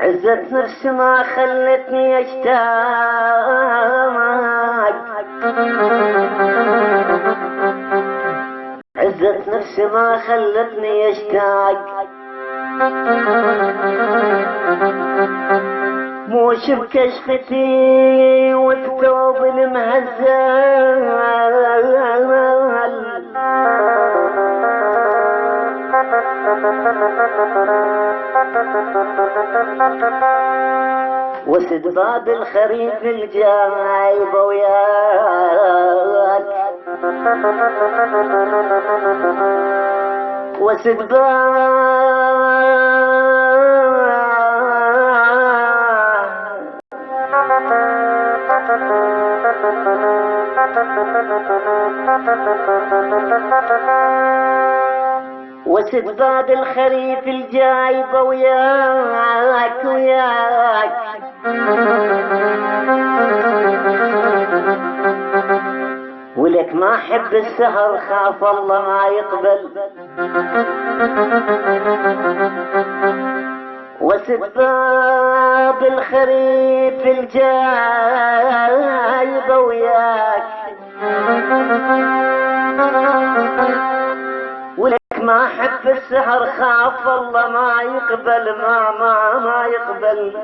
عزة نفس ما خلتني اشتاق، عزة نفس ما خلتني اشتاق، موش بكشفتي وبثوب المهزل، وسد باب الخريف الجايب وياك، وسد وسد باب الخريف الجايب وياك وياك، ولك ما حب السهر خاف الله ما يقبل، وسد باب الخريف الجايب وياك، ولك ما حب السهر خاف الله ما يقبل، ما يقبل.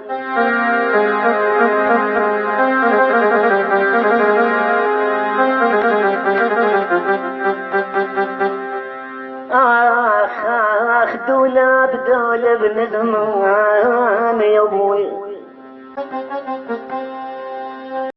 آخ دولاب دولب ندموها